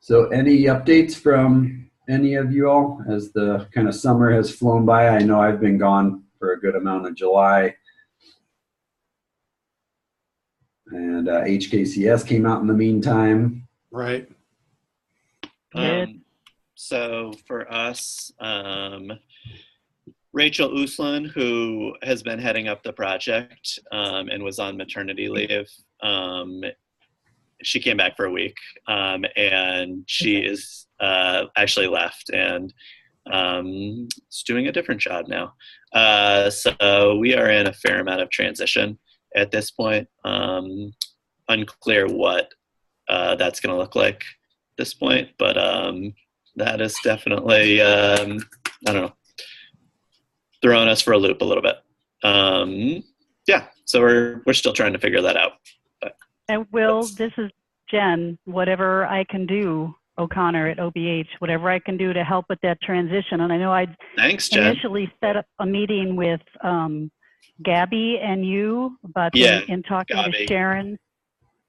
So any updates from any of you all as the kind of summer has flown by? I know I've been gone for a good amount of July. And HKCS came out in the meantime. Right. So for us, Rachel Uslan, who has been heading up the project and was on maternity leave, she came back for a week, and she is actually left and is doing a different job now. So we are in a fair amount of transition at this point. Unclear what that's going to look like at this point, but that is definitely, I don't know, throwing us for a loop a little bit. Yeah, so we're still trying to figure that out. But and Will, this is Jen. Whatever I can do, O'Connor at OBH, whatever I can do to help with that transition. And I know I'd initially set up a meeting with Gabby and you, but in talking Gabi. to Sharon,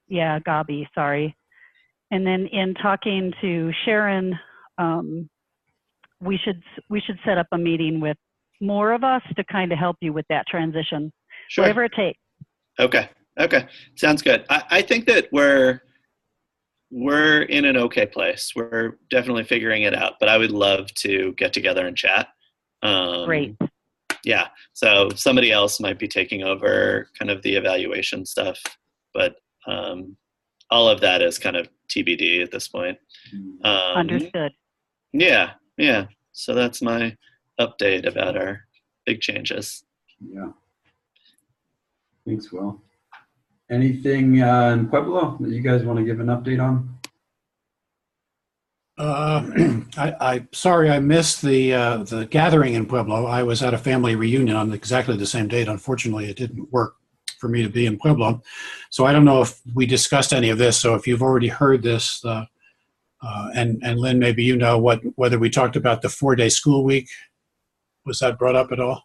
Gabi, sorry. And then in talking to Sharon, we should set up a meeting with more of us to kind of help you with that transition, whatever it takes. Okay, sounds good. I think that we're in an okay place. We're definitely figuring it out, but I would love to get together and chat. Great. Yeah, so somebody else might be taking over kind of the evaluation stuff, but all of that is kind of TBD at this point. Understood. Yeah. So that's my update about our big changes. Yeah. Thanks, Will. Anything in Pueblo that you guys want to give an update on? Sorry I missed the gathering in Pueblo. I was at a family reunion on exactly the same date. Unfortunately, it didn't work for me to be in Pueblo. So I don't know if we discussed any of this. So if you've already heard this, and Lynn, maybe you know whether we talked about the 4-day school week. Was that brought up at all?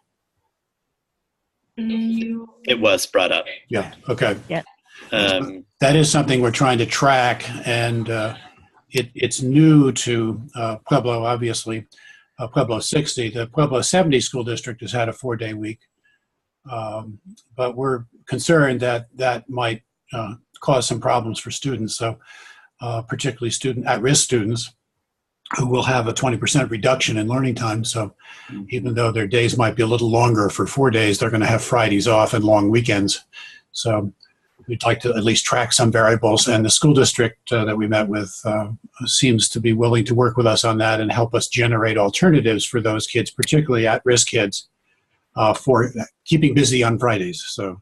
It was brought up. Yeah. Okay. Yeah. That is something we're trying to track, and it's new to Pueblo, obviously. Pueblo 60. The Pueblo 70 school district has had a 4-day week, but we're concerned that might cause some problems for students. So, particularly at-risk students, who will have a 20% reduction in learning time. So even though their days might be a little longer for 4 days, they're going to have Fridays off and long weekends. So we'd like to at least track some variables. And the school district that we met with seems to be willing to work with us on that and help us generate alternatives for those kids, particularly at-risk kids, for keeping busy on Fridays. So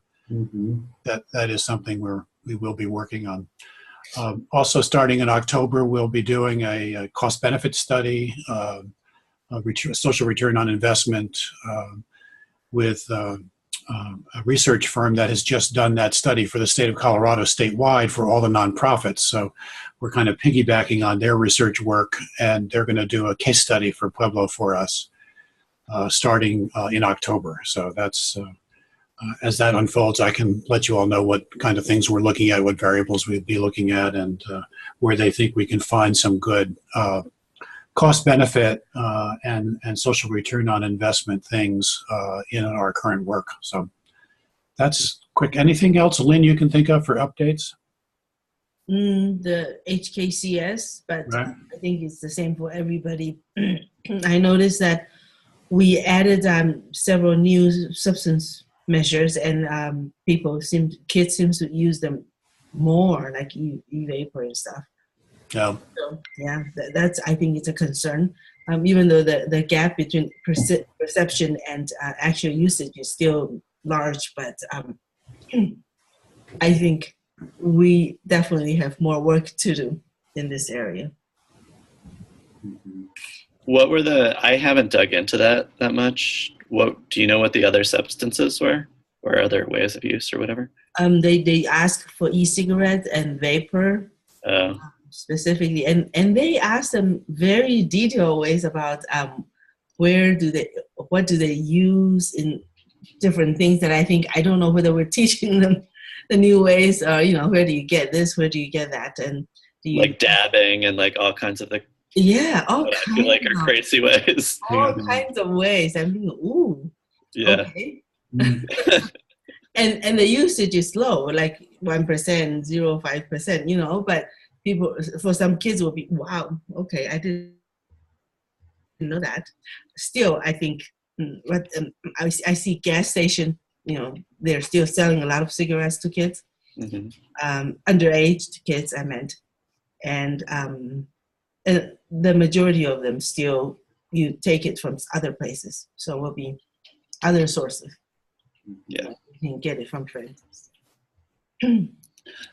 that is something we will be working on. Also, starting in October, we'll be doing a cost-benefit study, a social return on investment with a research firm that has just done that study for the state of Colorado statewide for all the nonprofits. So we're kind of piggybacking on their research work, and they're going to do a case study for Pueblo for us starting in October. So that's... as that unfolds, I can let you all know what kind of things we're looking at, what variables we'd be looking at, and where they think we can find some good cost benefit and social return on investment things in our current work. So that's quick. Anything else, Lynn, you can think of for updates? The HKCS, but right. I think it's the same for everybody. I noticed that we added several new substance measures, and kids seem to use them more, like e-vapor and stuff. Yeah. So, yeah, that's I think it's a concern. Even though the gap between perception and actual usage is still large, but I think we definitely have more work to do in this area. What were I haven't dug into that much. Do you know what the other substances were, or other ways of use, or whatever? They asked for e-cigarette and vapor specifically, and they asked them very detailed ways about what do they use in different things that I don't know whether we're teaching them the new ways, or where do you get this, where do you get that, and like dabbing and like all kinds of the all what I feel like are crazy ways. All kinds of ways. I'm thinking, ooh, okay. and the usage is low, like 1%, 0.5%, you know. But people, for some kids, will be, wow, okay, I didn't know that. Still, I think I see gas station, you know, they're still selling a lot of cigarettes to kids, underage kids, I meant, and the majority of them still, you take it from other places, so it will be other sources. Yeah, you can get it from friends.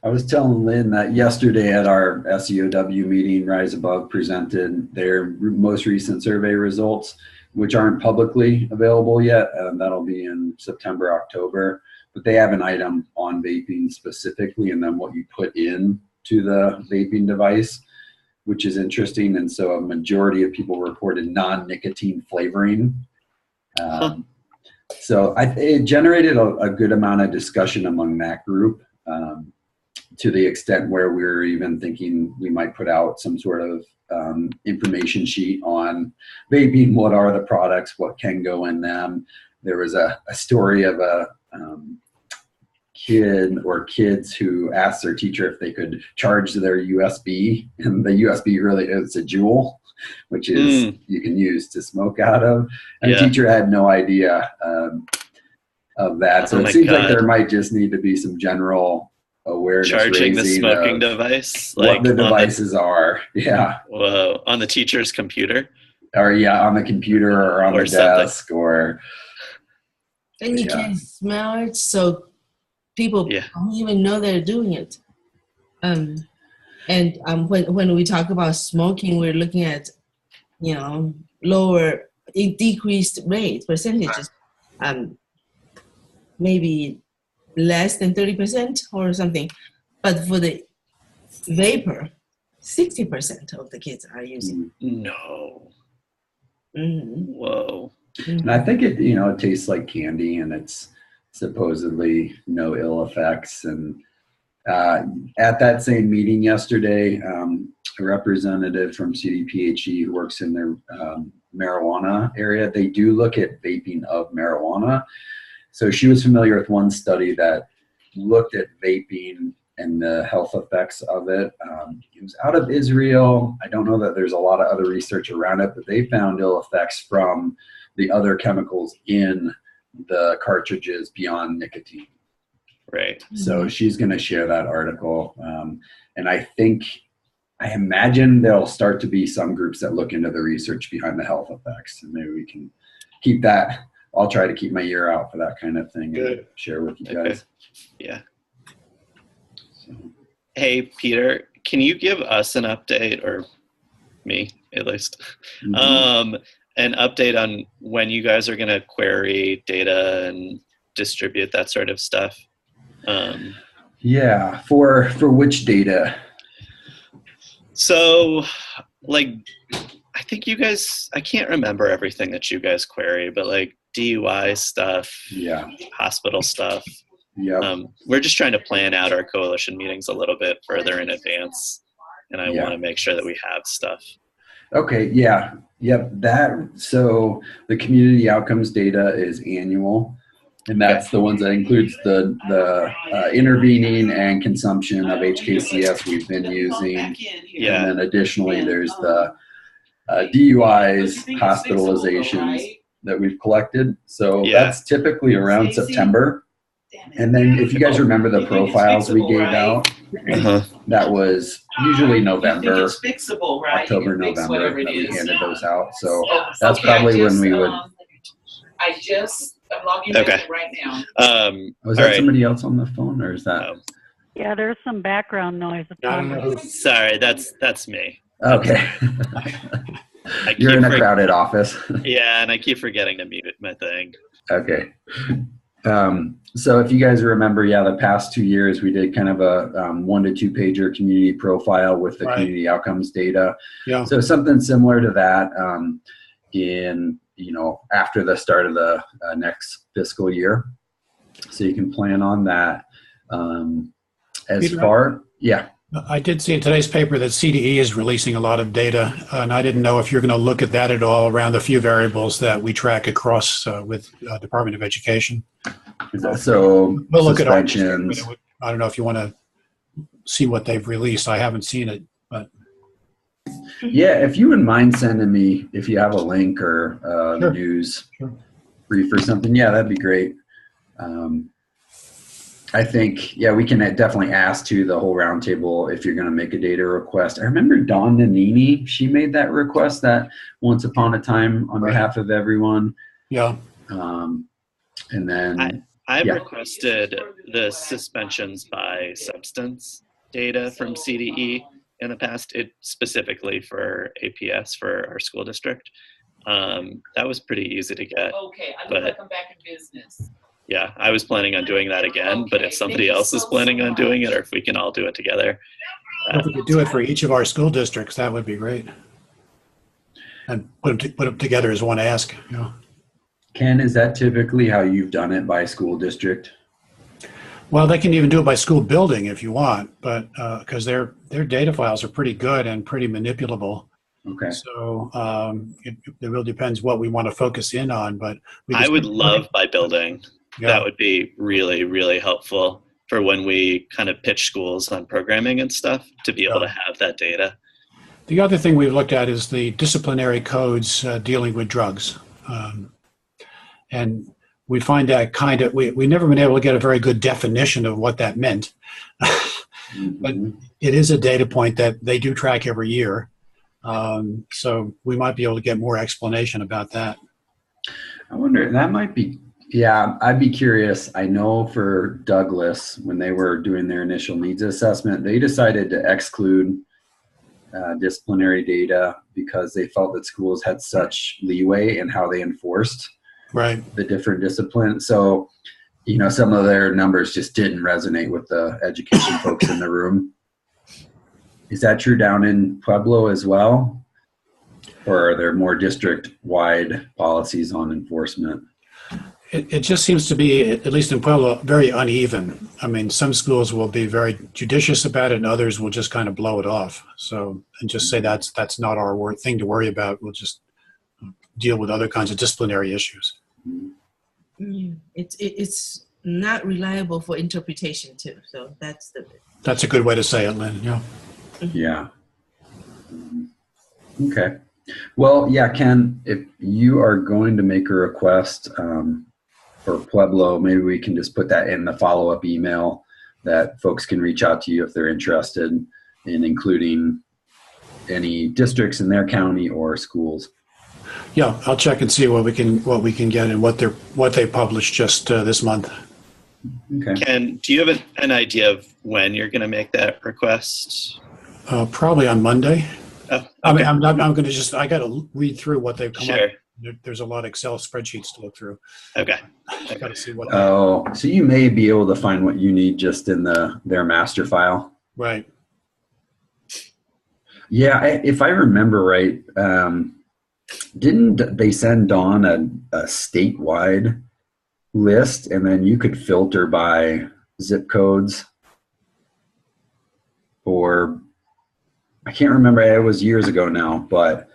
I was telling Lynn that yesterday at our SEOW meeting, Rise Above presented their most recent survey results, which aren't publicly available yet. That'll be in September, October. But they have an item on vaping specifically, and then what you put in to the vaping device, which is interesting. And so a majority of people reported non-nicotine flavoring. So it generated a good amount of discussion among that group. To the extent where we were even thinking we might put out some sort of information sheet on vaping, what are the products, what can go in them. There was a story of a kid or kids who asked their teacher if they could charge their USB, and the USB really is a jewel, which is you can use to smoke out of. And the teacher had no idea of that. So it seems like there might just need to be some general awareness charging the smoking device, like what the devices are. Yeah. Whoa, on the teacher's computer, or on the computer or on the desk, or and you can smell it, so people don't even know they're doing it. And when we talk about smoking, we're looking at, you know, lower, decreased rate percentages, maybe less than 30% or something. But for the vapor, 60% of the kids are using. No. Whoa. And I think it, you know, it tastes like candy, and it's supposedly no ill effects. And at that same meeting yesterday, a representative from CDPHE who works in their marijuana area, they do look at vaping of marijuana. So she was familiar with one study that looked at vaping and the health effects of it. It was out of Israel. I don't know that there's a lot of other research around it, but they found ill effects from the other chemicals in the cartridges beyond nicotine. Right. So she's going to share that article. And I imagine there'll start to be some groups that look into the research behind the health effects, and maybe we can keep that. I'll try to keep my ear out for that kind of thing and share with you guys. Yeah. So. Hey, Peter, can you give us an update, or me at least, an update on when you guys are going to query data and distribute that sort of stuff? Yeah, for which data? So, like, I think you guys, I can't remember everything that you guys query, but like DUI stuff, hospital stuff. Yeah. We're just trying to plan out our coalition meetings a little bit further in advance, and I want to make sure that we have stuff. Okay. Yeah. Yep. So the community outcomes data is annual, and that's the ones that includes the intervening and consumption of HKCS we've been using. Yeah. And then additionally, there's the DUIs, hospitalizations that we've collected. So that's typically around September. And then if you guys remember the profiles we gave out, that was usually November, October, November that we handed those out. So that's probably when we would. I'm logging in right now. Was that somebody else on the phone, or is that? Yeah, there's some background noise. Sorry, that's me. Okay. You're in a crowded office. Yeah, and I keep forgetting to mute my thing. Okay. So if you guys remember, the past 2 years we did kind of a 1 to 2 pager community profile with the community outcomes data. Yeah. So something similar to that after the start of the next fiscal year. So you can plan on that. I did see in today's paper that CDE is releasing a lot of data, and I didn't know if you're going to look at that at all around the few variables that we track across with Department of Education. So we'll look at our suspensions. district, I don't know if you want to see what they've released. I haven't seen it, but yeah, if you wouldn't mind sending me, if you have a link or Sure. news brief or something, yeah, that'd be great. I think, yeah, we can definitely ask to the whole roundtable if you're going to make a data request. I remember Dawn Nanini, she made that request that once upon a time on behalf of everyone. Yeah. And then I've requested the suspensions by substance data from CDE in the past, it specifically for APS for our school district. That was pretty easy to get. Okay, I look like I'm back in business. Yeah, I was planning on doing that again, but if somebody else is planning on doing it, or if we can all do it together. If we could do it for each of our school districts, that would be great. And put them together as one ask. You know. Ken, is that typically how you've done it by school district? Well, they can even do it by school building if you want, but because their data files are pretty good and pretty manipulable. Okay. So it really depends what we want to focus in on. But I would love by building. Yeah. That would be really, really helpful for when we kind of pitch schools on programming and stuff to be able to have that data. The other thing we've looked at is the disciplinary codes dealing with drugs. And we find that kind of, we've never been able to get a very good definition of what that meant. But it is a data point that they do track every year. So we might be able to get more explanation about that. I wonder, that might be, yeah, I'd be curious. I know for Douglas, when they were doing their initial needs assessment, they decided to exclude disciplinary data because they felt that schools had such leeway in how they enforced the different disciplines. So, you know, some of their numbers just didn't resonate with the education folks in the room. Is that true down in Pueblo as well? Or are there more district-wide policies on enforcement? It just seems to be, at least in Pueblo, very uneven. I mean, some schools will be very judicious about it and others will just kind of blow it off. So, and just say that's not our thing to worry about. We'll just deal with other kinds of disciplinary issues. It's not reliable for interpretation too. So that's a good way to say it, Lynn. Yeah. Yeah. Okay. Well, yeah, Ken, if you are going to make a request for Pueblo, maybe we can just put that in the follow-up email that folks can reach out to you if they're interested in including any districts in their county or schools. Yeah, I'll check and see what we can get and what they published just this month. Okay. Ken, do you have an idea of when you're going to make that request? Probably on Monday. Oh, okay. I mean, I'm going to I got to read through what they've come up. There's a lot of Excel spreadsheets to look through. Okay. I got to see what. Oh, so you may be able to find what you need just in their master file. Right. Yeah, if I remember right, didn't they send Dawn a statewide list, and then you could filter by zip codes? Or I can't remember. It was years ago now, but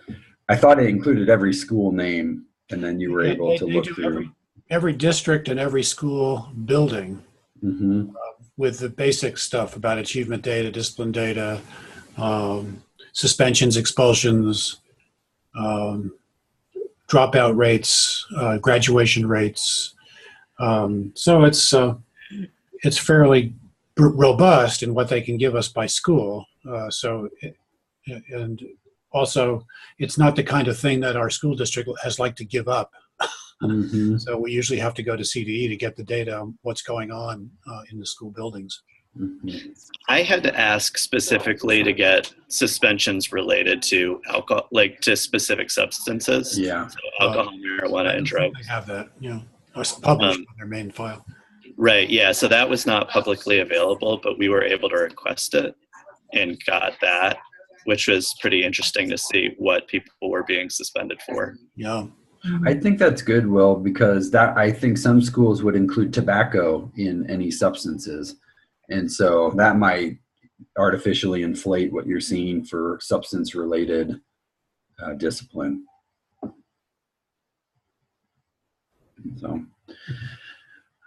I thought it included every school name, and then you were able to look through every district and every school building with the basic stuff about achievement data, discipline data, suspensions, expulsions, dropout rates, graduation rates. So it's fairly robust in what they can give us by school. And also, it's not the kind of thing that our school district has liked to give up. So we usually have to go to CDE to get the data on what's going on in the school buildings. I had to ask specifically to get suspensions related to alcohol, like to specific substances. Yeah. So alcohol, marijuana, and drugs. They have that, published on their main file. Right. Yeah. So that was not publicly available, but we were able to request it and got that, which was pretty interesting to see what people were being suspended for. Yeah. I think that's good, Will, because I think some schools would include tobacco in any substances. And so that might artificially inflate what you're seeing for substance-related discipline. So,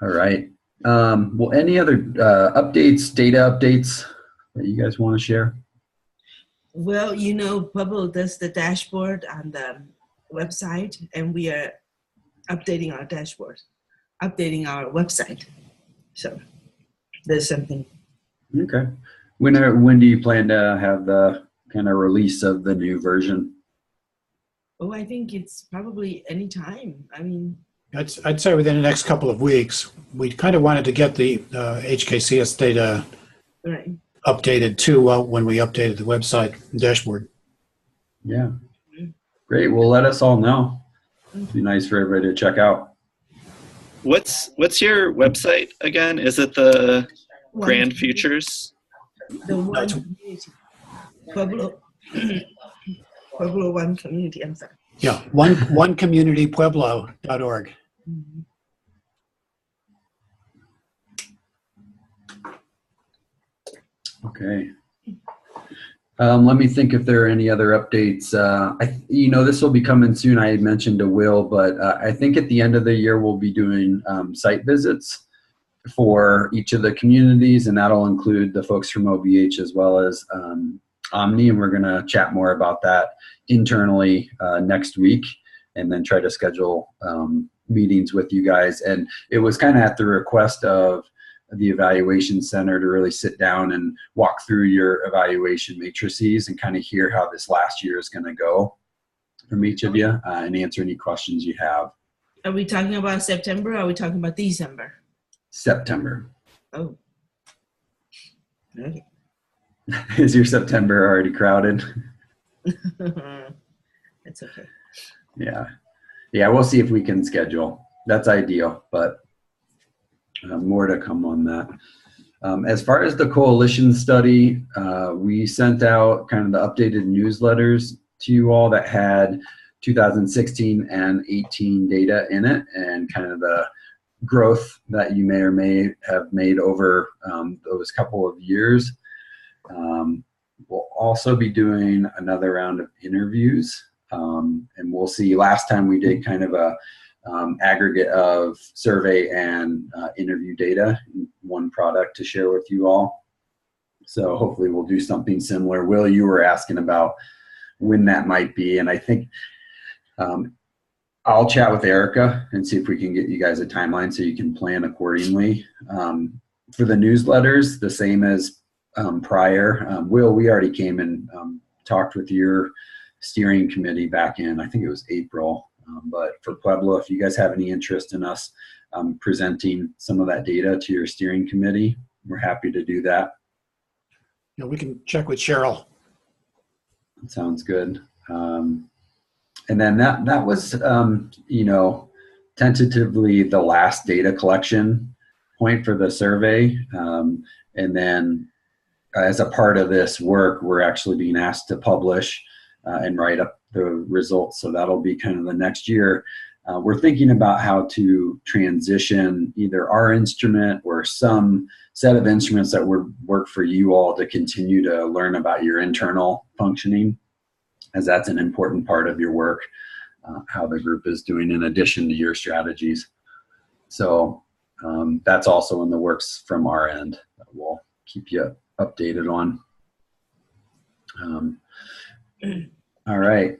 all right. Well, any other updates, data updates that you guys want to share? Well, Pueblo does the dashboard on the website, and we are updating our dashboard, updating our website. So there's something. Okay. When do you plan to have the kind of release of the new version? Oh, I think it's probably any time. I mean, I'd say within the next couple of weeks. We kind of wanted to get the HKCS data updated too when we updated the website dashboard. Yeah. Great. Well, let us all know. It'd be nice for everybody to check out. What's your website again? Is it the Grand Futures? The one community. Pueblo One Community, I'm sorry. Yeah, one community pueblo.org. Mm-hmm. Okay. Let me think if there are any other updates. This will be coming soon. I had mentioned to Will, but I think at the end of the year we'll be doing site visits for each of the communities, and that'll include the folks from OBH as well as Omni, and we're going to chat more about that internally next week, and then try to schedule meetings with you guys. And it was kind of at the request of the evaluation center to really sit down and walk through your evaluation matrices and kind of hear how this last year is going to go from each of you and answer any questions you have. Are we talking about September or are we talking about December? September. Oh. Okay. Is your September already crowded? It's okay. Yeah. Yeah, we'll see if we can schedule. That's ideal, but more to come on that. As far as the coalition study, we sent out kind of the updated newsletters to you all that had 2016 and 18 data in it, and kind of the growth that you may or may have made over those couple of years. We'll also be doing another round of interviews, and we'll see. Last time we did kind of a aggregate of survey and interview data in one product to share with you all. So hopefully we'll do something similar. Will, you were asking about when that might be, and I think I'll chat with Erica and see if we can get you guys a timeline so you can plan accordingly. For the newsletters, the same as prior. Will, we already came and talked with your steering committee back in, I think it was April. But for Pueblo, if you guys have any interest in us presenting some of that data to your steering committee, we're happy to do that. Yeah, we can check with Cheryl. That sounds good. And then that was, tentatively the last data collection point for the survey. And then as a part of this work, we're actually being asked to publish and write up the results. So that'll be kind of the next year. We're thinking about how to transition either our instrument or some set of instruments that would work for you all to continue to learn about your internal functioning, as that's an important part of your work, how the group is doing in addition to your strategies. So that's also in the works from our end that we'll keep you updated on. All right.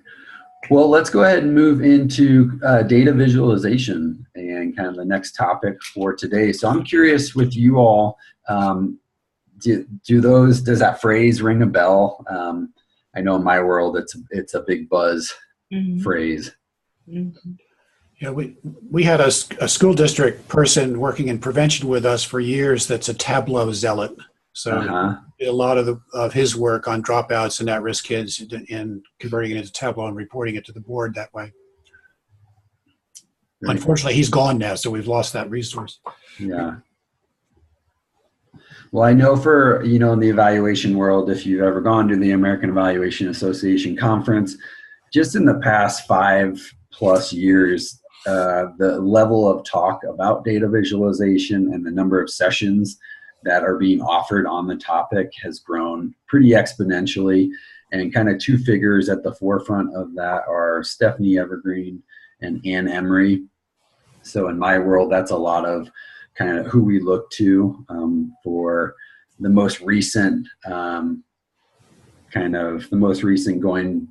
Well, let's go ahead and move into data visualization and kind of the next topic for today. So I'm curious with you all, does that phrase ring a bell? I know in my world it's a big buzz phrase. Mm-hmm. Yeah, we had a school district person working in prevention with us for years that's a Tableau zealot. So did a lot of his work on dropouts and at-risk kids and converting it into Tableau and reporting it to the board that way. Right. Unfortunately, he's gone now, so we've lost that resource. Yeah. Well, I know for, in the evaluation world, if you've ever gone to the American Evaluation Association conference, just in the past 5+ years, the level of talk about data visualization and the number of sessions that are being offered on the topic has grown pretty exponentially. And kind of two figures at the forefront of that are Stephanie Evergreen and Emery. So in my world, that's a lot of kind of who we look to for the most recent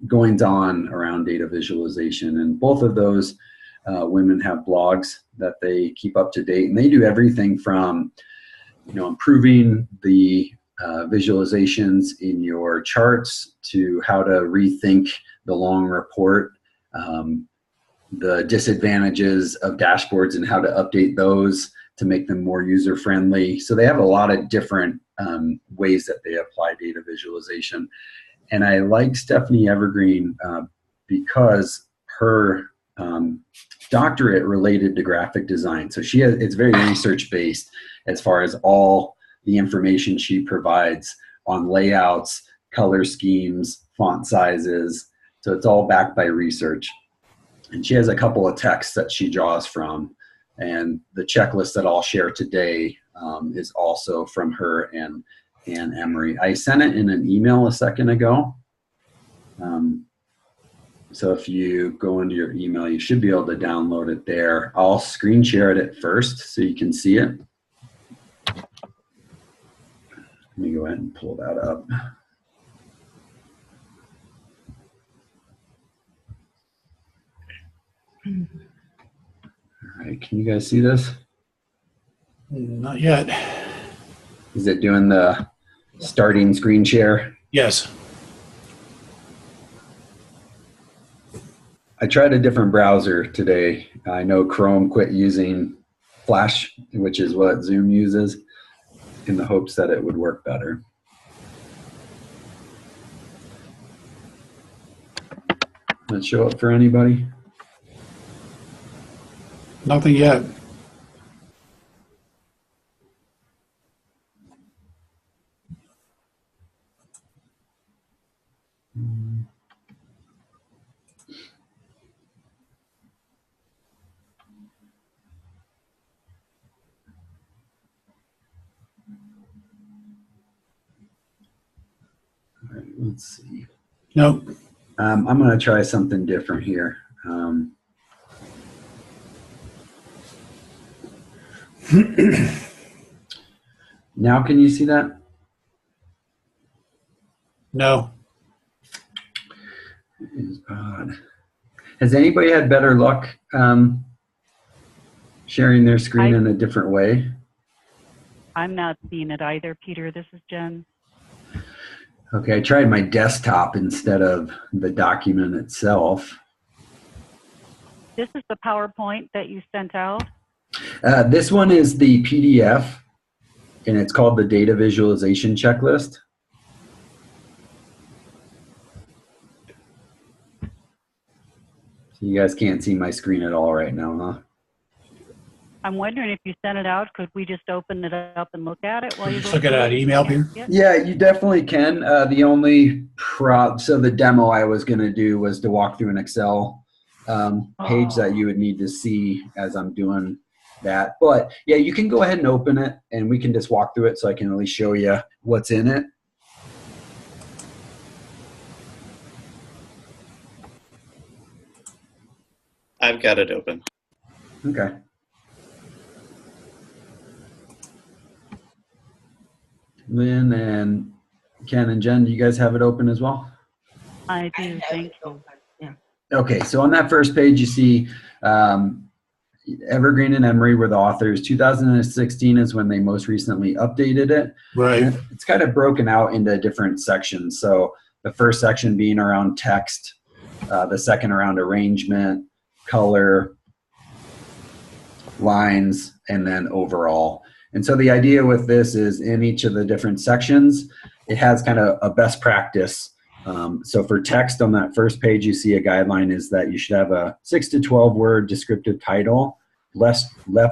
goings on around data visualization. And both of those women have blogs that they keep up to date, and they do everything from improving the visualizations in your charts to how to rethink the long report, the disadvantages of dashboards and how to update those to make them more user-friendly. So they have a lot of different ways that they apply data visualization. And I like Stephanie Evergreen because her doctorate related to graphic design. So it's very research-based as far as all the information she provides on layouts, color schemes, font sizes. So it's all backed by research. And she has a couple of texts that she draws from. And the checklist that I'll share today is also from her and Emery. I sent it in an email a second ago. So if you go into your email, you should be able to download it there. I'll screen share it at first so you can see it. Let me go ahead and pull that up. All right, can you guys see this? Not yet. Is it doing the starting screen share? Yes. I tried a different browser today. I know Chrome quit using Flash, which is what Zoom uses, in the hopes that it would work better. Does it show up for anybody? Nothing yet. All right, let's see. Nope. I'm going to try something different here. Now, can you see that? No. It is odd. Has anybody had better luck sharing their screen in a different way? I'm not seeing it either, Peter. This is Jen. Okay, I tried my desktop instead of the document itself. This is the PowerPoint that you sent out? This one is the PDF, and it's called the Data Visualization Checklist. So you guys can't see my screen at all right now, huh? I'm wondering if you sent it out, could we just open it up and look at it while you look at an email here? Yeah, you definitely can. The only so the demo I was going to do was to walk through an Excel page that you would need to see as I'm doing that. But yeah, you can go ahead and open it and we can just walk through it so I can at least show you what's in it. I've got it open. Okay. Lynn and Ken and Jen, do you guys have it open as well? I do, thank you. Yeah. Okay, so on that first page, you see Evergreen and Emery were the authors. 2016 is when they most recently updated it. Right. And it's kind of broken out into different sections. So the first section being around text, the second around arrangement, color, lines, and then overall. And so the idea with this is in each of the different sections, it has kind of a best practice. So for text on that first page, you see a guideline is that you should have a 6 to 12 word descriptive title, left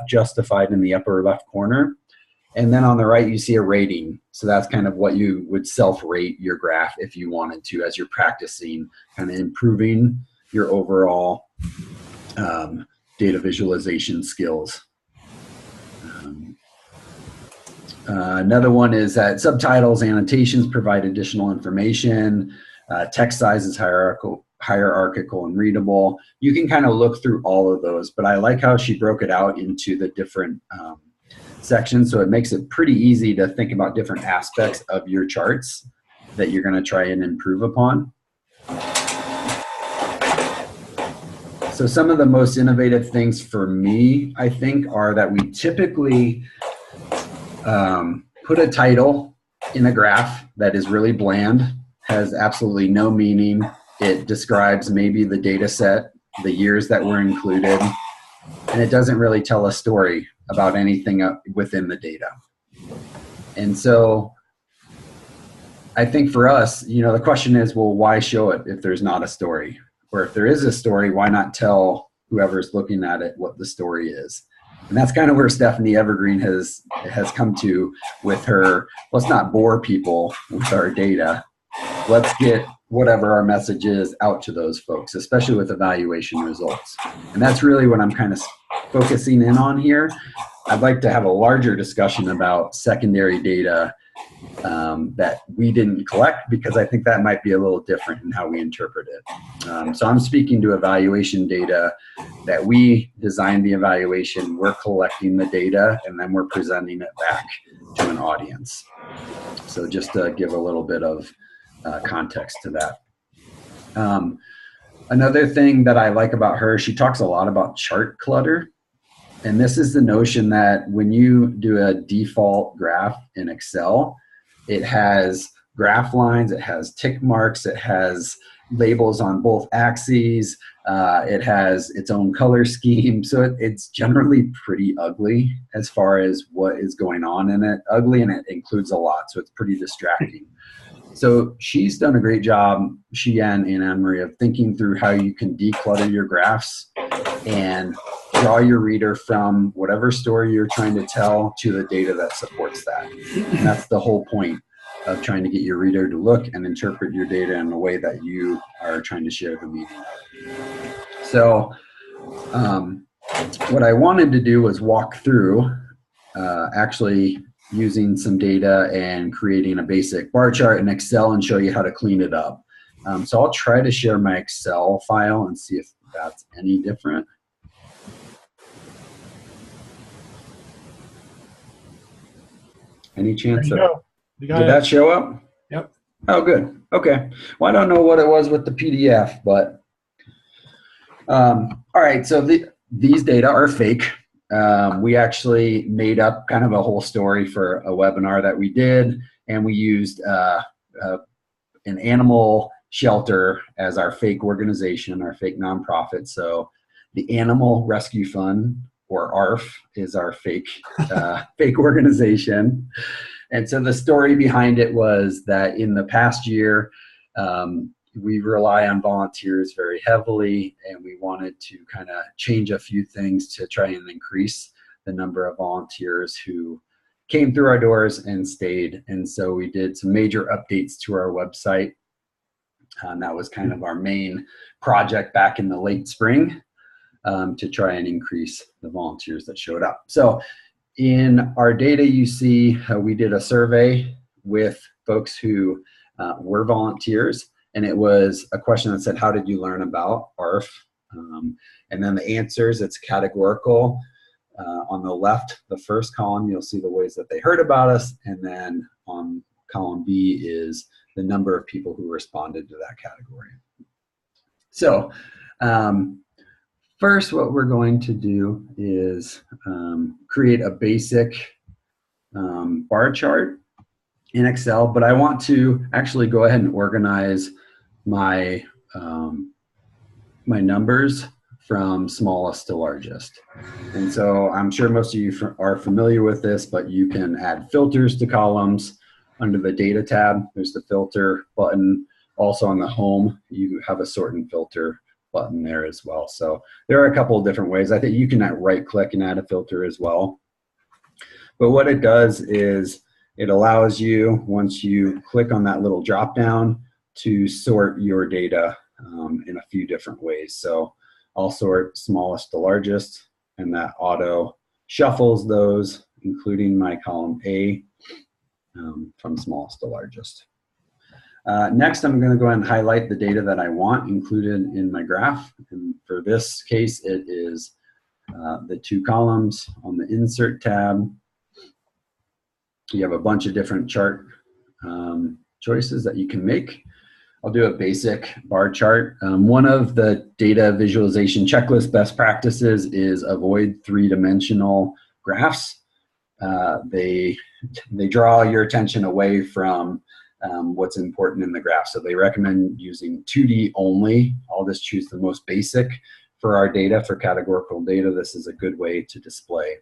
justified in the upper left corner. And then on the right, you see a rating. So that's kind of what you would self-rate your graph if you wanted to, as you're practicing, kind of improving your overall data visualization skills. Another one is that subtitles, annotations provide additional information. Text size is hierarchical and readable. You can kind of look through all of those, but I like how she broke it out into the different sections, so it makes it pretty easy to think about different aspects of your charts that you're going to try and improve upon. So some of the most innovative things for me, I think, are that we typically put a title in a graph that is really bland, has absolutely no meaning. It describes maybe the data set, the years that were included, and it doesn't really tell a story about anything within the data. And so I think for us, you know, the question is, well, why show it if there's not a story? Or if there is a story, why not tell whoever's looking at it what the story is? And that's kind of where Stephanie Evergreen has come to with her, let's not bore people with our data. Let's get whatever our message is out to those folks, especially with evaluation results. And that's really what I'm kind of focusing in on here. I'd like to have a larger discussion about secondary data that we didn't collect, because I think that might be a little different in how we interpret it. So I'm speaking to evaluation data that we designed the evaluation, we're collecting the data, and then we're presenting it back to an audience. So just to give a little bit of context to that. Another thing that I like about her, she talks a lot about chart clutter. And this is the notion that when you do a default graph in Excel, it has graph lines, it has tick marks, it has labels on both axes, it has its own color scheme. So it's generally pretty ugly as far as what is going on in it. Ugly, and it includes a lot, so it's pretty distracting. So she's done a great job, she and Emery, of thinking through how you can declutter your graphs and draw your reader from whatever story you're trying to tell to the data that supports that. And that's the whole point of trying to get your reader to look and interpret your data in a way that you are trying to share the meaning of. So what I wanted to do was walk through actually using some data and creating a basic bar chart in Excel and show you how to clean it up. So I'll try to share my Excel file and see if that's any different. Any chance of, did that show up? Yep. Oh, good. Okay. Well, I don't know what it was with the PDF, but all right. So these data are fake. We actually made up kind of a whole story for a webinar that we did, and we used an animal shelter as our fake organization, our fake nonprofit. So the Animal Rescue Fund, or ARF, is our fake fake organization. And so the story behind it was that in the past year, we rely on volunteers very heavily, and we wanted to kind of change a few things to try and increase the number of volunteers who came through our doors and stayed. And so we did some major updates to our website. And that was kind of our main project back in the late spring, to try and increase the volunteers that showed up. So in our data, you see we did a survey with folks who were volunteers. And it was a question that said, how did you learn about ARF? And then the answers, it's categorical. On the left, the first column, you'll see the ways that they heard about us. And then on column B is the number of people who responded to that category. So first, what we're going to do is create a basic bar chart in Excel, but I want to actually go ahead and organize my my numbers from smallest to largest. And so I'm sure most of you are familiar with this, but you can add filters to columns under the data tab. There's the filter button. Also on the home, you have a sort and filter button there as well. So there are a couple of different ways. I think you can right click and add a filter as well. But what it does is it allows you, once you click on that little drop down, to sort your data in a few different ways. So I'll sort smallest to largest, and that auto shuffles those, including my column A. from smallest to largest. Next, I'm going to go ahead and highlight the data that I want included in my graph. And for this case, it is the 2 columns on the Insert tab. You have a bunch of different chart choices that you can make. I'll do a basic bar chart. One of the data visualization checklist best practices is avoid 3-dimensional graphs. They draw your attention away from what's important in the graph. So they recommend using 2D only. I'll just choose the most basic for our data. For categorical data, this is a good way to display.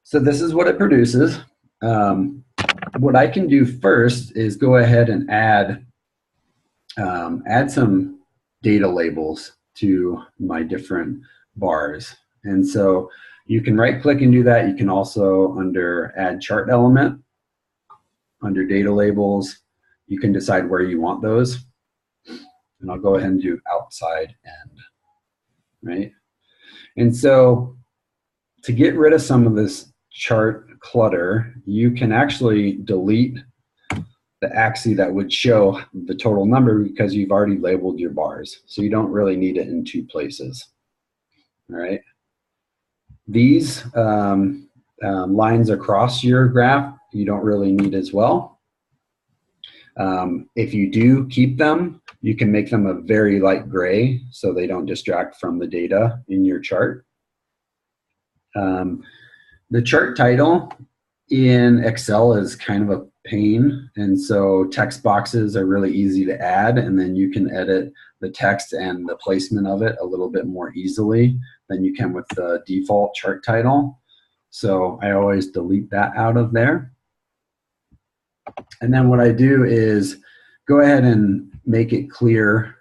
So this is what it produces. What I can do first is go ahead and add some data labels to my different bars. And so you can right click and do that. You can also, under add chart element, under data labels, you can decide where you want those. And I'll go ahead and do outside end, right? And so to get rid of some of this chart clutter, you can actually delete the axis that would show the total number because you've already labeled your bars. So you don't really need it in 2 places, all right? These lines across your graph, you don't really need as well. If you do keep them, you can make them a very light gray so they don't distract from the data in your chart. The chart title in Excel is kind of a pain, and so text boxes are really easy to add, and then you can edit the text and the placement of it a little bit more easily than you can with the default chart title. So I always delete that out of there. And then what I do is go ahead and make it clear,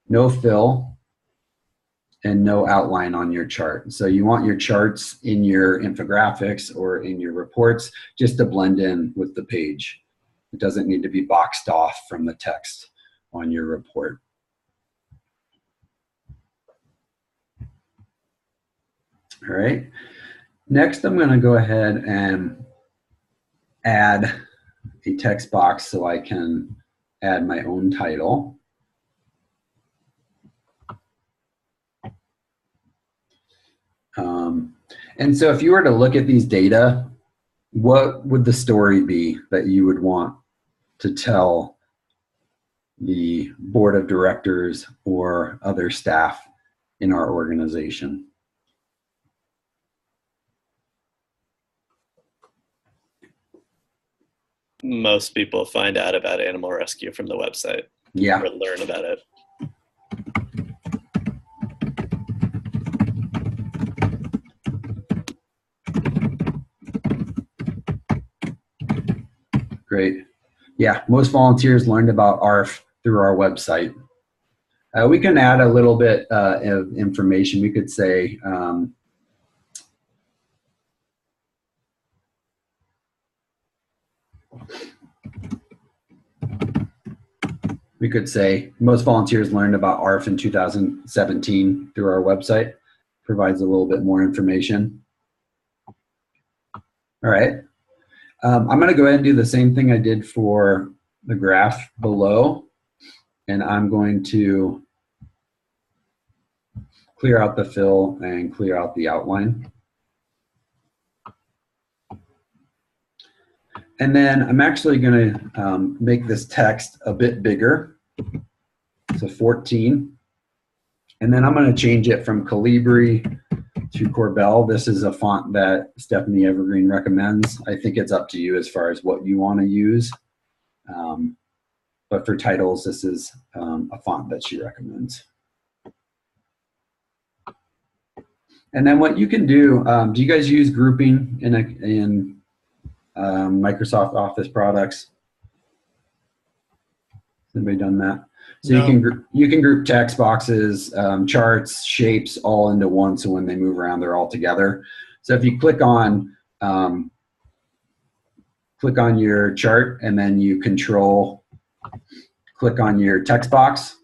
no fill and no outline on your chart. So you want your charts in your infographics or in your reports just to blend in with the page. It doesn't need to be boxed off from the text on your report. All right. Next, I'm going to go ahead and add a text box so I can add my own title. And so if you were to look at these data, what would the story be that you would want to tell the board of directors or other staff in our organization? Most people find out about animal rescue from the website. Yeah. Or learn about it. Great. Yeah, most volunteers learned about ARF through our website. We can add a little bit of information. We could say, most volunteers learned about ARF in 2017 through our website. Provides a little bit more information. All right. I'm going to go ahead and do the same thing I did for the graph below, and I'm going to clear out the fill and clear out the outline. And then I'm actually going to make this text a bit bigger, so 14. And then I'm going to change it from Calibri to Corbel. This is a font that Stephanie Evergreen recommends. I think it's up to you as far as what you want to use. But for titles, this is a font that she recommends. And then what you can do you guys use grouping in Microsoft Office products? Has anybody done that? So no. You can group text boxes, charts, shapes all into one, so when they move around, they're all together. So if you click on your chart and then you click on your text box,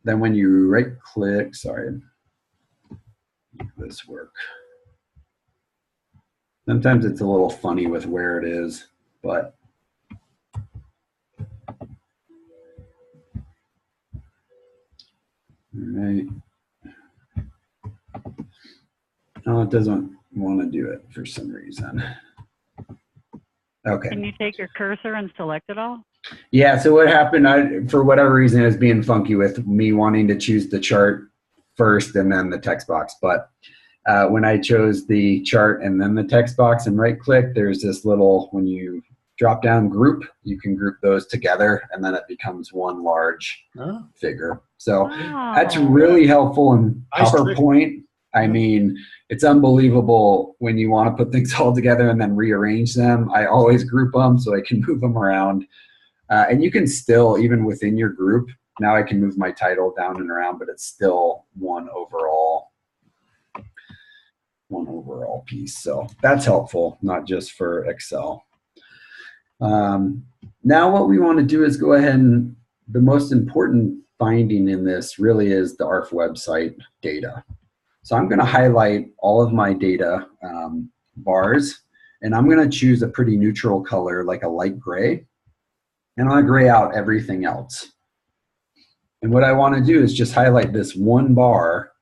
then when you right click, sorry, make this work. Sometimes it's a little funny with where it is, but all right. Oh, it doesn't want to do it for some reason. Okay. Can you take your cursor and select it all? Yeah, so what happened, for whatever reason, it was being funky with me wanting to choose the chart first and then the text box. But when I chose the chart and then the text box and right click, there's this little, when you drop down group, you can group those together and then it becomes one large figure. So that's really helpful in PowerPoint. I mean, it's unbelievable when you want to put things all together and then rearrange them. I always group them so I can move them around. And you can still, even within your group, now I can move my title down and around, but it's still one overall piece. So that's helpful, not just for Excel. Now what we want to do is go ahead and the most important finding in this really is the ARF website data. So I'm going to highlight all of my data bars, and I'm going to choose a pretty neutral color, like a light gray, and I'm going to gray out everything else. And what I want to do is just highlight this one bar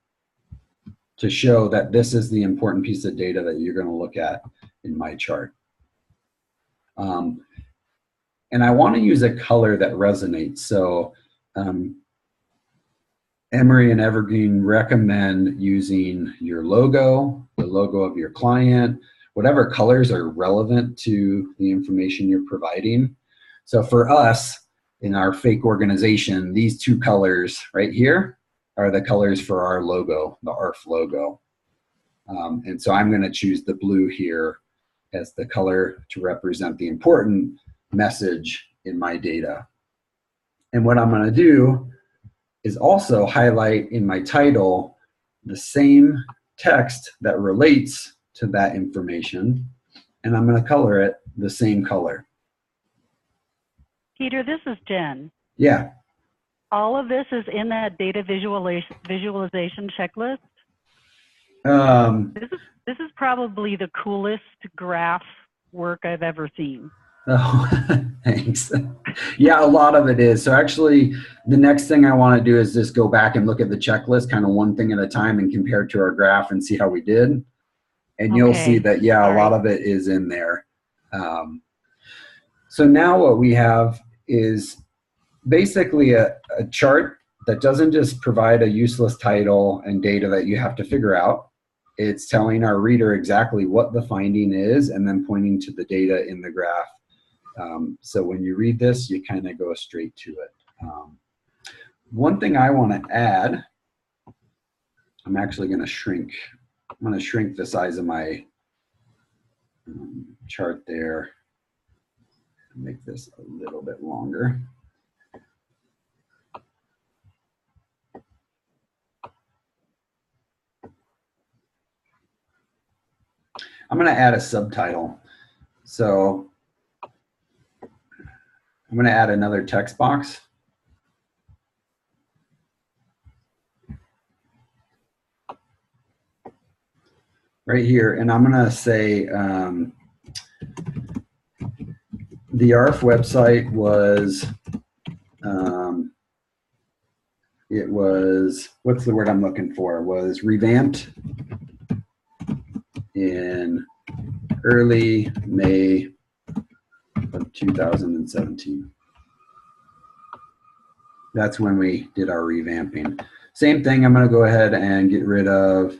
to show that this is the important piece of data that you're going to look at in my chart. And I want to use a color that resonates. So Emery and Evergreen recommend using your logo, the logo of your client, whatever colors are relevant to the information you're providing. So for us, in our fake organization, these two colors right here are the colors for our logo, the ARF logo. And so I'm going to choose the blue here as the color to represent the important message in my data. And what I'm going to do is also highlight in my title the same text that relates to that information, and I'm going to color it the same color. Peter, this is Jen. Yeah. All of this is in that data visualization checklist. This is probably the coolest graph work I've ever seen. Oh, thanks. Yeah, a lot of it is. So actually, the next thing I want to do is just go back and look at the checklist, kind of one thing at a time, and compare to our graph and see how we did. And you'll see that, yeah, a lot of it is in there. So now what we have is basically a chart that doesn't just provide a useless title and data that you have to figure out. It's telling our reader exactly what the finding is and then pointing to the data in the graph. So when you read this, you kind of go straight to it. One thing I want to add, I'm actually going to shrink. I'm going to shrink the size of my chart there. Make this a little bit longer. I'm going to add a subtitle. So I'm going to add another text box. Right here, and I'm going to say the ARF website was, it was, what's the word I'm looking for, was revamped in early May of 2017. That's when we did our revamping. Same thing, I'm going to go ahead and get rid of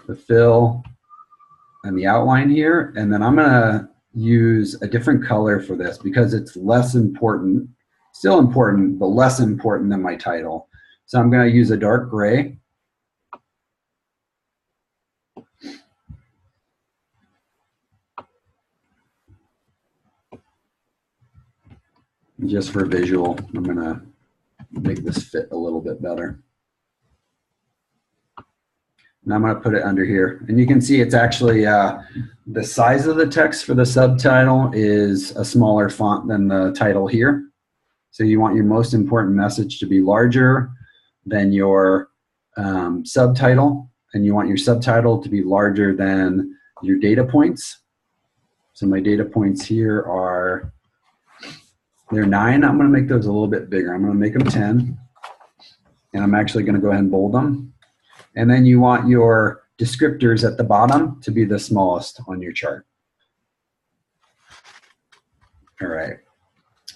the fill and the outline here, and then I'm going to use a different color for this because it's less important, still important, but less important than my title. So I'm going to use a dark gray. Just for visual, I'm going to make this fit a little bit better. And I'm going to put it under here. And you can see it's actually, the size of the text for the subtitle is a smaller font than the title here. So you want your most important message to be larger than your subtitle. And you want your subtitle to be larger than your data points. So my data points here are, they're 9. I'm going to make those a little bit bigger. I'm going to make them 10. And I'm actually going to go ahead and bold them. And then you want your descriptors at the bottom to be the smallest on your chart. All right.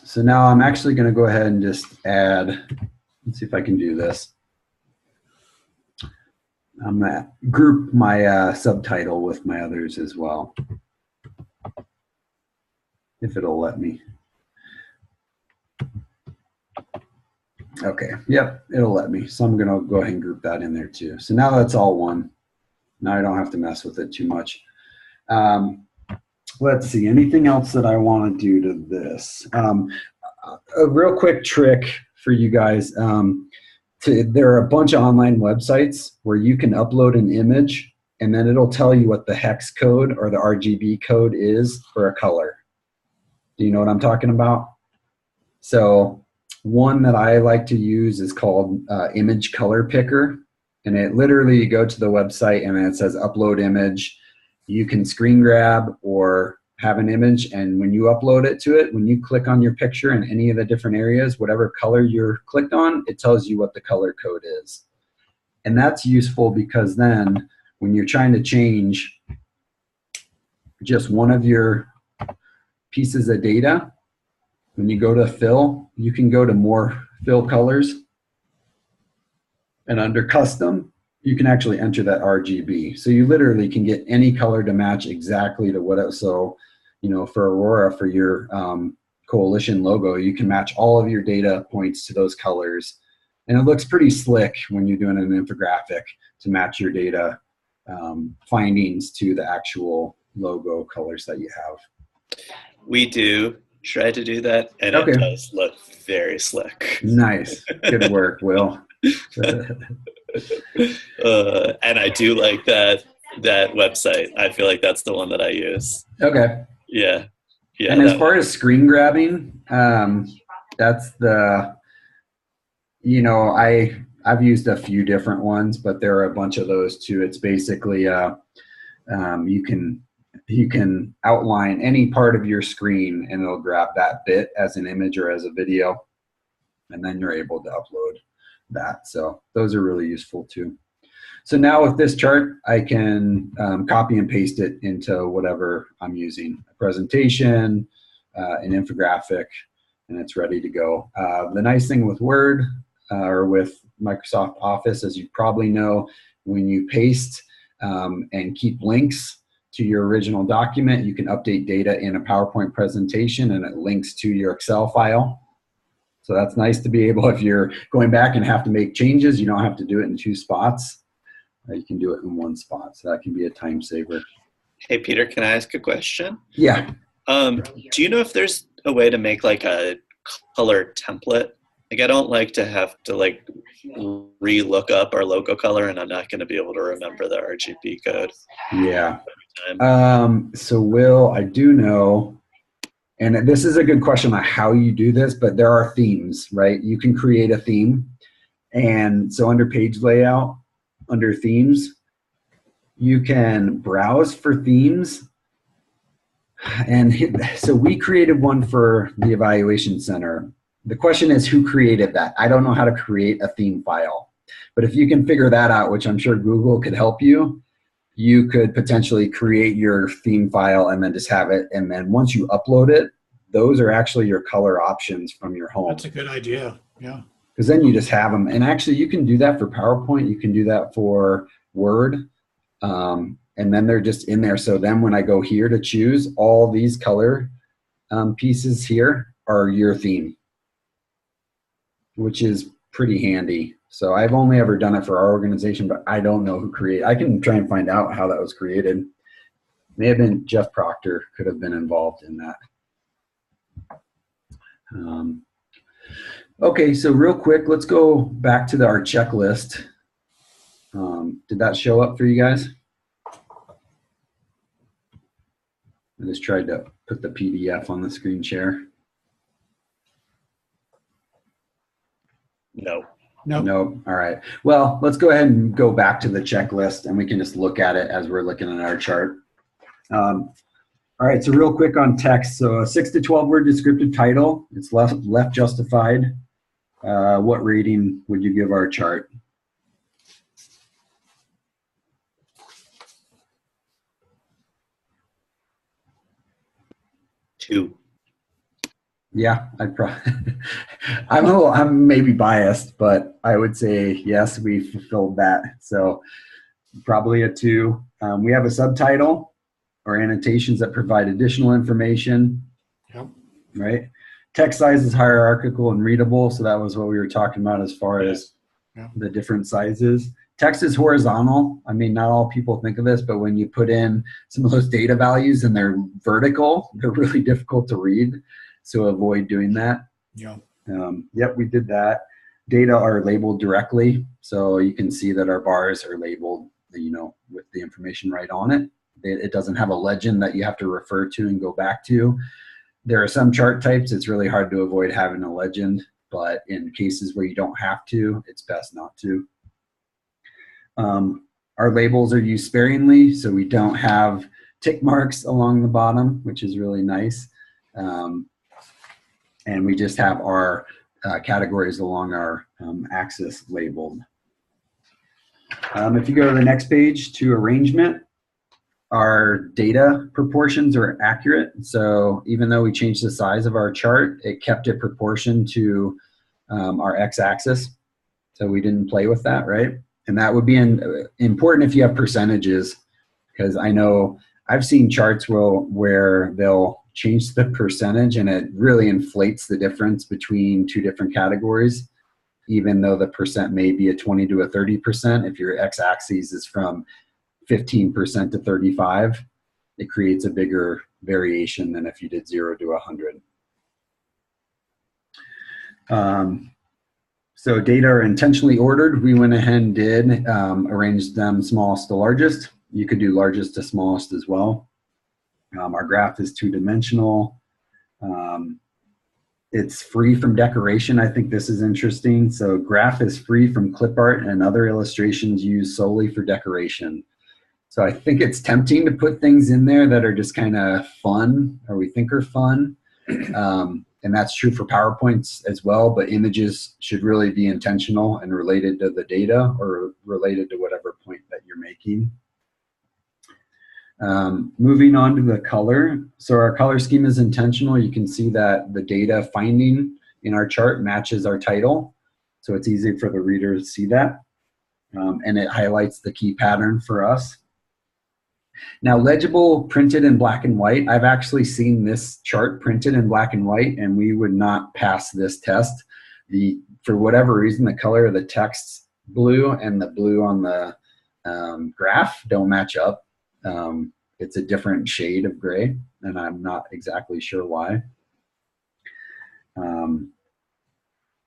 So now I'm actually going to go ahead and just add, let's see if I can do this. I'm going to group my subtitle with my others as well, if it'll let me. Okay, yep, it'll let me. So I'm going to go ahead and group that in there too. So now that's all one. Now I don't have to mess with it too much. Let's see, anything else that I want to do to this? A real quick trick for you guys. There are a bunch of online websites where you can upload an image and then it'll tell you what the hex code or the RGB code is for a color. Do you know what I'm talking about? So one that I like to use is called Image Color Picker. And it literally, you go to the website and it says upload image. You can screen grab or have an image, and when you upload it to it, when you click on your picture in any of the different areas, whatever color you're clicked on, it tells you what the color code is. And that's useful because then when you're trying to change just one of your pieces of data, when you go to fill, you can go to more fill colors, and under custom, you can actually enter that RGB. So you literally can get any color to match exactly to what it, so, you know, for Aurora, for your coalition logo, you can match all of your data points to those colors. And it looks pretty slick when you're doing an infographic to match your data findings to the actual logo colors that you have. We do try to do that, and okay. It does look very slick. Nice. Good work, Will. And I do like that website. I feel like that's the one that I use. Okay. Yeah. And as far as screen grabbing, that's the, you know, I've used a few different ones, but there are a bunch of those too. It's basically you can outline any part of your screen and it'll grab that bit as an image or as a video, and then you're able to upload that. So those are really useful too. So now with this chart, I can copy and paste it into whatever I'm using, a presentation, an infographic, and it's ready to go. The nice thing with Word or with Microsoft Office, as you probably know, when you paste and keep links to your original document, you can update data in a PowerPoint presentation and it links to your Excel file. So that's nice to be able, if you're going back and have to make changes, you don't have to do it in 2 spots. You can do it in 1 spot. So that can be a time saver. Hey, Peter, can I ask a question? Yeah. Do you know if there's a way to make like a color template? Like, I don't like to have to like re-look up our logo color, and I'm not going to be able to remember the RGB code. Yeah. So Will, I do know, and this is a good question on how you do this, but there are themes, right? You can create a theme. And so under page layout, under themes, you can browse for themes. And so we created one for the Evaluation Center. The question is, who created that? I don't know how to create a theme file. But if you can figure that out, which I'm sure Google could help you, you could potentially create your theme file and then just have it. And then once you upload it, those are actually your color options from your home. That's a good idea. Yeah. Because then you just have them. And actually, you can do that for PowerPoint. You can do that for Word. And then they're just in there. So then when I go here to choose, all these color pieces here are your theme, which is pretty handy. So I've only ever done it for our organization, but I don't know who created. I can try and find out how that was created. May have been Jeff Proctor could have been involved in that. Okay, so real quick, let's go back to our checklist. Did that show up for you guys? I just tried to put the PDF on the screen share. No. Nope. Nope. All right. Well, let's go ahead and go back to the checklist and we can just look at it as we're looking at our chart. All right, so real quick on text. So a 6 to 12 word descriptive title, it's left justified. What rating would you give our chart? 2. Yeah, I'm maybe biased, but I would say yes, we fulfilled that. So probably a 2. We have a subtitle or annotations that provide additional information. Yep. Right. Text size is hierarchical and readable. So that was what we were talking about as far as the different sizes. Text is horizontal. I mean, not all people think of this, but when you put in some of those data values and they're vertical, they're really difficult to read. So avoid doing that. Yeah. Yep, we did that. Data are labeled directly. So you can see that our bars are labeled, with the information right on it. It doesn't have a legend that you have to refer to and go back to. There are some chart types, it's really hard to avoid having a legend, but in cases where you don't have to, it's best not to. Our labels are used sparingly, so we don't have tick marks along the bottom, which is really nice. And we just have our categories along our axis labeled. If you go to the next page to arrangement, our data proportions are accurate. So even though we changed the size of our chart, it kept it proportioned to our x-axis. So we didn't play with that, right? And that would be important if you have percentages, because I know I've seen charts where they'll change the percentage and it really inflates the difference between two different categories, even though the percent may be a 20 to a 30%. If your x-axis is from 15% to 35, it creates a bigger variation than if you did 0 to 100. So data are intentionally ordered. We went ahead and did arrange them smallest to largest. You could do largest to smallest as well. Our graph is 2-dimensional. It's free from decoration. I think this is interesting. So graph is free from clip art and other illustrations used solely for decoration. So I think it's tempting to put things in there that are just kind of fun, or we think are fun. And that's true for PowerPoints as well, but images should really be intentional and related to the data or related to whatever point that you're making. Moving on to the color. So our color scheme is intentional. You can see that the data finding in our chart matches our title. So it's easy for the reader to see that. And it highlights the key pattern for us. Now, legible printed in black and white. I've actually seen this chart printed in black and white, and we would not pass this test. For whatever reason, the color of the text blue and the blue on the graph don't match up. It's a different shade of gray, and I'm not exactly sure why.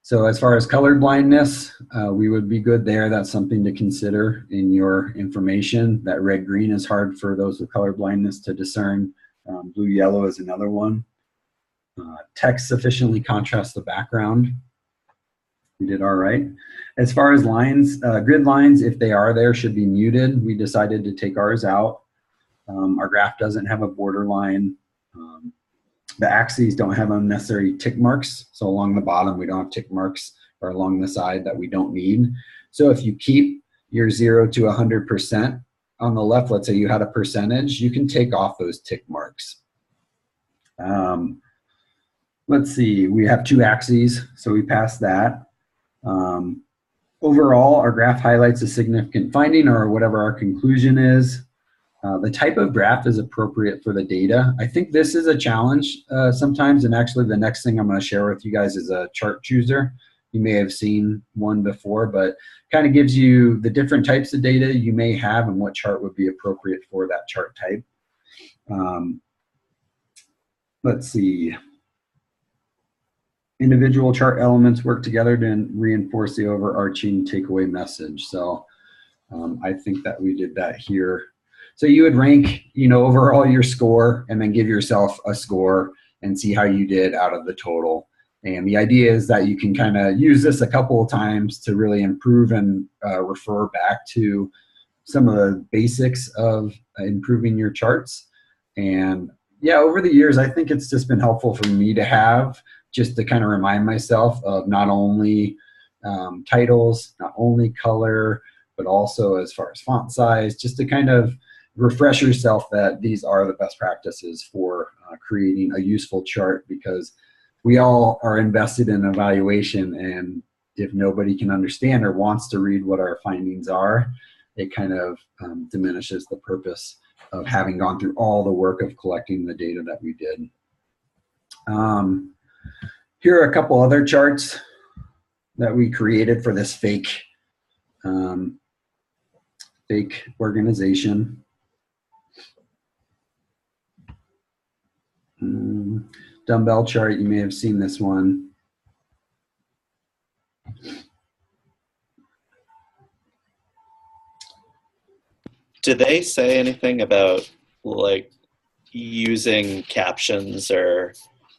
So as far as color blindness, we would be good there. That's something to consider in your information. That red-green is hard for those with color blindness to discern. Blue-yellow is another one. Text sufficiently contrasts the background. We did all right. As far as lines, grid lines, if they are there, should be muted. We decided to take ours out. Our graph doesn't have a border line. The axes don't have unnecessary tick marks. So along the bottom, we don't have tick marks, or along the side that we don't need. So if you keep your 0 to 100% on the left, let's say you had a percentage, you can take off those tick marks. Let's see, we have 2 axes, so we passed that. Overall, our graph highlights a significant finding or whatever our conclusion is. The type of graph is appropriate for the data. I think this is a challenge sometimes, and actually the next thing I'm going to share with you guys is a chart chooser. You may have seen one before, but kind of gives you the different types of data you may have and what chart would be appropriate for that chart type. Let's see. Individual chart elements work together to reinforce the overarching takeaway message. So I think that we did that here. So you would rank, overall your score and then give yourself a score and see how you did out of the total. And the idea is that you can kind of use this a couple of times to really improve and refer back to some of the basics of improving your charts. And yeah, over the years, I think it's just been helpful for me to have, just to kind of remind myself of not only titles, not only color, but also as far as font size, just to kind of refresh yourself that these are the best practices for creating a useful chart, because we all are invested in evaluation, and if nobody can understand or wants to read what our findings are, it kind of diminishes the purpose of having gone through all the work of collecting the data that we did. Here are a couple other charts that we created for this fake organization. Dumbbell chart, you may have seen this one. Do they say anything about like using captions or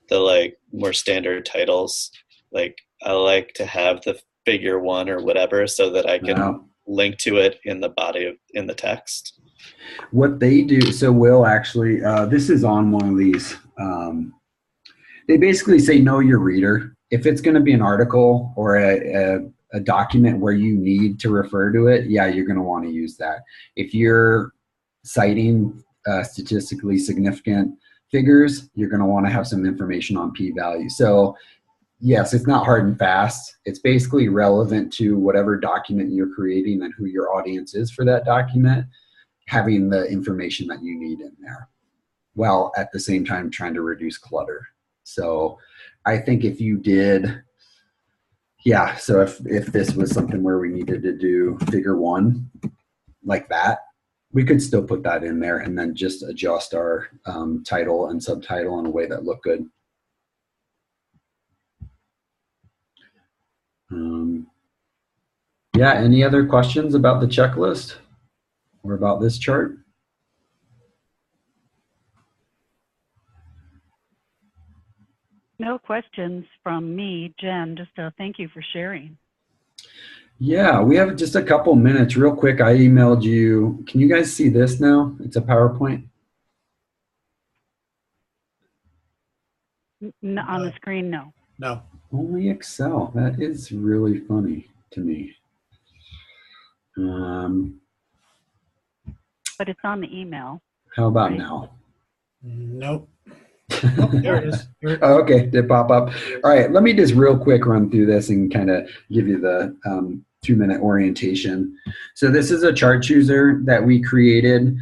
the like more standard titles? Like, I like to have the figure 1 or whatever so that I can link to it in the body in the text. What they do, so Will actually, this is on one of these. They basically say know your reader. If it's going to be an article or a document where you need to refer to it, yeah, you're going to want to use that. If you're citing statistically significant figures, you're going to want to have some information on p-value. So yes, it's not hard and fast. It's basically relevant to whatever document you're creating and who your audience is for that document, having the information that you need in there, while at the same time trying to reduce clutter. So I think if you did, yeah, so if this was something where we needed to do figure 1 like that, we could still put that in there and then just adjust our title and subtitle in a way that looked good. Yeah, any other questions about the checklist or about this chart? No questions from me, Jen. Just thank you for sharing. Yeah, we have just a couple minutes. Real quick, I emailed you. Can you guys see this now? It's a PowerPoint. On the screen, no. No. Only Excel. That is really funny to me. But it's on the email. How about now? Nope. Oh, there it is. Oh, okay, did pop up. All right, let me just real quick run through this and kind of give you the 2-minute orientation. So this is a chart chooser that we created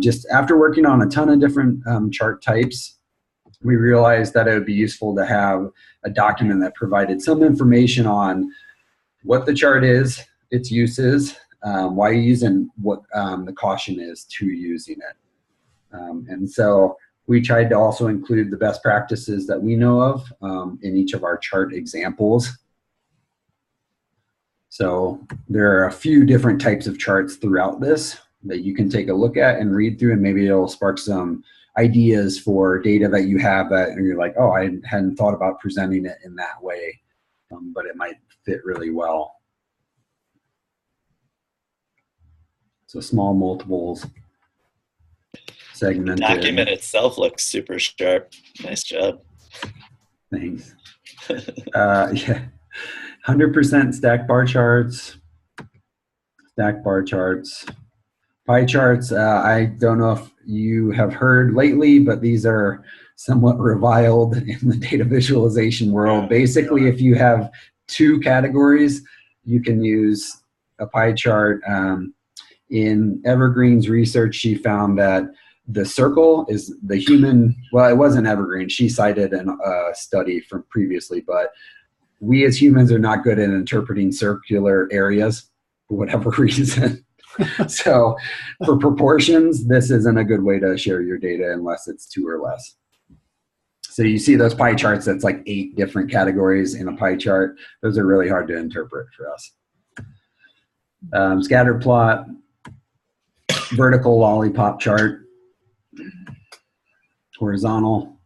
just after working on a ton of different chart types. We realized that it would be useful to have a document that provided some information on what the chart is, its uses, why you're using, what the caution is to using it. And so we tried to also include the best practices that we know of in each of our chart examples. So there are a few different types of charts throughout this that you can take a look at and read through, and maybe it'll spark some ideas for data that you have that and you're like, oh, I hadn't thought about presenting it in that way, but it might fit really well. So small multiples, segmented. The document itself looks super sharp. Nice job. Thanks. Yeah, 100% stack bar charts, pie charts. I don't know if you have heard lately, but these are somewhat reviled in the data visualization world. Basically, if you have 2 categories, you can use a pie chart. In Evergreen's research, she found that the circle is the human, well, it wasn't Evergreen. She cited a study from previously, but we as humans are not good at interpreting circular areas for whatever reason. So for proportions, this isn't a good way to share your data unless it's 2 or less. So you see those pie charts, that's like 8 different categories in a pie chart. Those are really hard to interpret for us. Scatter plot, vertical lollipop chart, horizontal,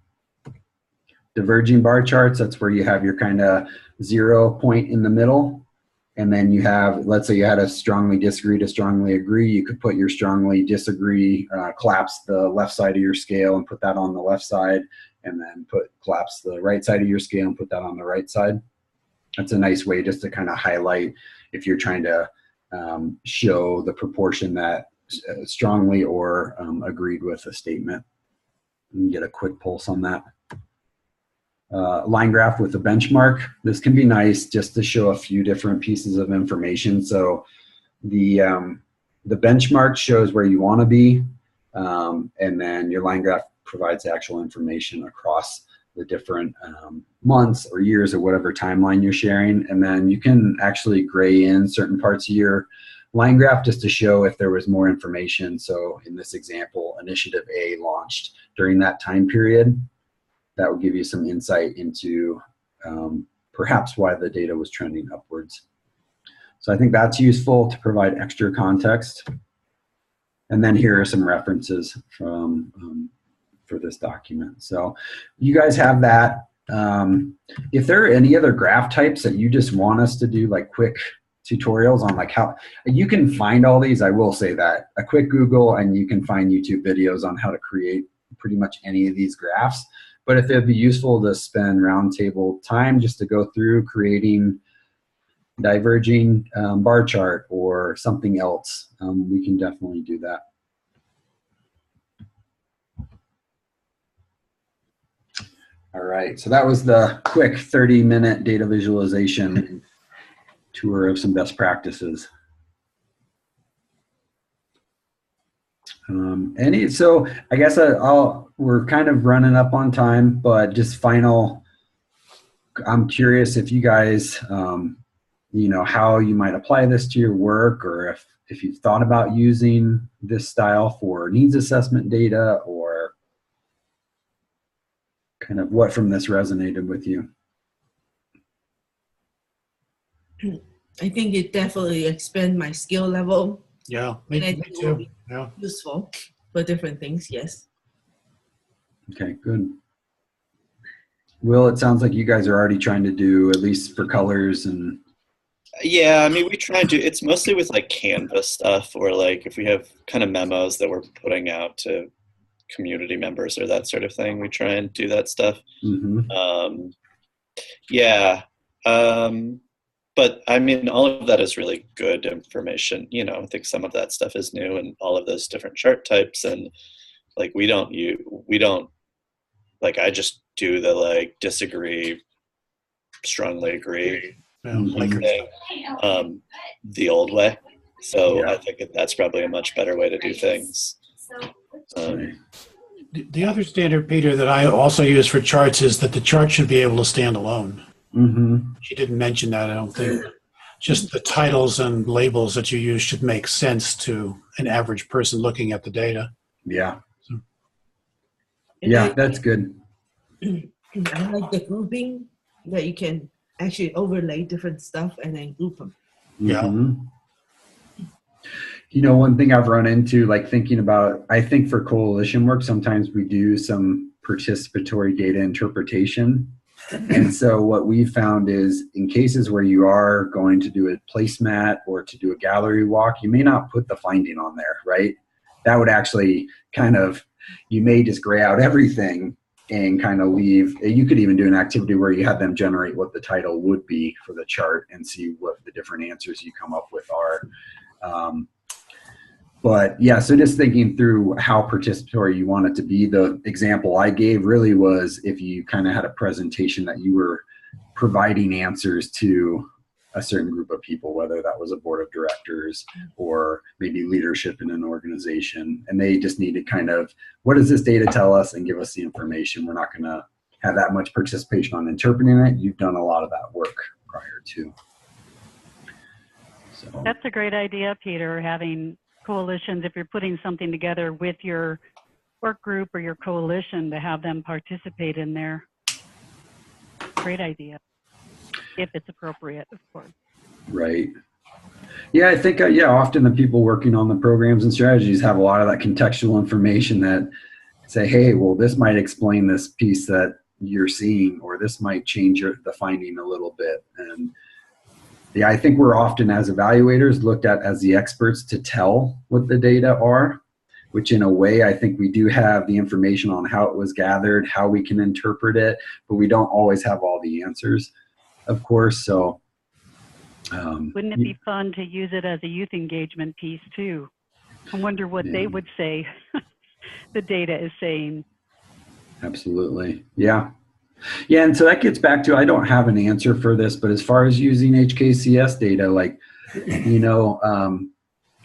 diverging bar charts, that's where you have your kind of 0 point in the middle, And then you have, let's say you had a strongly disagree to strongly agree. You could put your strongly disagree, collapse the left side of your scale and put that on the left side, and then collapse the right side of your scale and put that on the right side. That's a nice way just to kind of highlight if you're trying to show the proportion that strongly or agreed with a statement. You can get a quick pulse on that. Line graph with a benchmark. This can be nice just to show a few different pieces of information. So the benchmark shows where you want to be, and then your line graph provides actual information across the different months or years or whatever timeline you're sharing. And then you can actually gray in certain parts of your line graph just to show if there was more information. So in this example, Initiative A launched during that time period. That will give you some insight into perhaps why the data was trending upwards. So I think that's useful to provide extra context. And then here are some references from for this document. So you guys have that. If there are any other graph types that you just want us to do like quick tutorials on, like how you can find all these, I will say that a quick Google and you can find YouTube videos on how to create pretty much any of these graphs. But if it'd be useful to spend Roundtable time just to go through creating diverging bar chart or something else, we can definitely do that. All right, so that was the quick 30-minute data visualization tour of some best practices. So I guess we're kind of running up on time, but just final, I'm curious if you guys, you know, how you might apply this to your work, or if you've thought about using this style for needs assessment data, or kind of what from this resonated with you. I think it definitely expand my skill level. Yeah, me too. Yeah. Useful for different things, yes. Okay, good. Will, it sounds like you guys are already trying to do, at least for colors and... Yeah, I mean, we try and do, it's mostly with like Canvas stuff, or like if we have kind of memos that we're putting out to community members or that sort of thing, we try and do that stuff. Mm-hmm. Yeah. But I mean, all of that is really good information. You know, I think some of that stuff is new, and all of those different chart types, and like we don't like, I just do the like disagree, strongly agree, the old way. So yeah. I think that's probably a much better way to do things. The other standard, Peter, that I also use for charts is that the chart should be able to stand alone. Mm-hmm. She didn't mention that, I don't think. Just the titles and labels that you use should make sense to an average person looking at the data. Yeah. So. Yeah, that's good. I like the grouping, that you can actually overlay different stuff and then group them. Yeah. Mm-hmm. You know, one thing I've run into, like thinking about, I think for coalition work, sometimes we do some participatory data interpretation. And so what we found is in cases where you are going to do a placemat or to do a gallery walk, you may not put the finding on there, right? That would actually kind of, you may just gray out everything and kind of leave. You could even do an activity where you have them generate what the title would be for the chart and see what the different answers you come up with are. But yeah, so just thinking through how participatory you want it to be. The example I gave really was if you kind of had a presentation that you were providing answers to a certain group of people, whether that was a board of directors or maybe leadership in an organization, and they just need to kind of, what does this data tell us, and give us the information. We're not going to have that much participation on interpreting it. You've done a lot of that work prior to. So. That's a great idea, Peter, having coalitions, if you're putting something together with your work group or your coalition, to have them participate in there. Great idea, if it's appropriate, of course. Right. Yeah, I think, often the people working on the programs and strategies have a lot of that contextual information that say, hey, well, this might explain this piece that you're seeing, or this might change the finding a little bit. And yeah, I think we're often as evaluators looked at as the experts to tell what the data are, which in a way I think we do have the information on how it was gathered, how we can interpret it, but we don't always have all the answers, of course. So wouldn't it be fun to use it as a youth engagement piece too? I wonder what they would say the data is saying. Absolutely. Yeah. Yeah, and so that gets back to, I don't have an answer for this, but as far as using HKCS data, like, you know,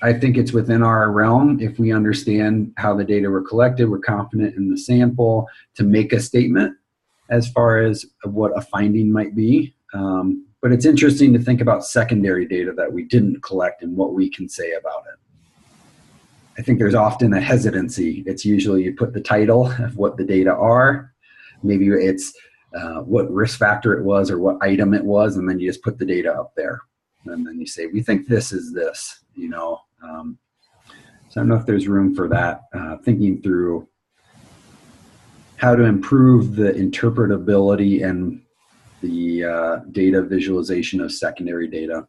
I think it's within our realm, if we understand how the data were collected, we're confident in the sample, to make a statement as far as what a finding might be. But it's interesting to think about secondary data that we didn't collect and what we can say about it. I think there's often a hesitancy. It's usually you put the title of what the data are. Maybe it's what risk factor it was or what item it was, and then you just put the data up there. And then you say, we think this is this, you know. So I don't know if there's room for that, thinking through how to improve the interpretability and the data visualization of secondary data.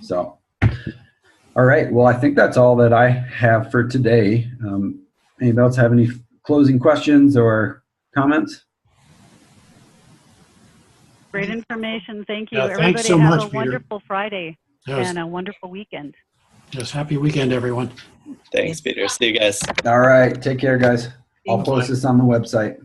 So, all right, well, I think that's all that I have for today. Anybody else have any closing questions or comments? Great information. Thank you. Yeah, Everybody thanks so have much, a Peter. wonderful Friday and a wonderful weekend. Yes, happy weekend, everyone. Thanks, Peter. See you guys. All right, take care, guys. I'll post this on the website.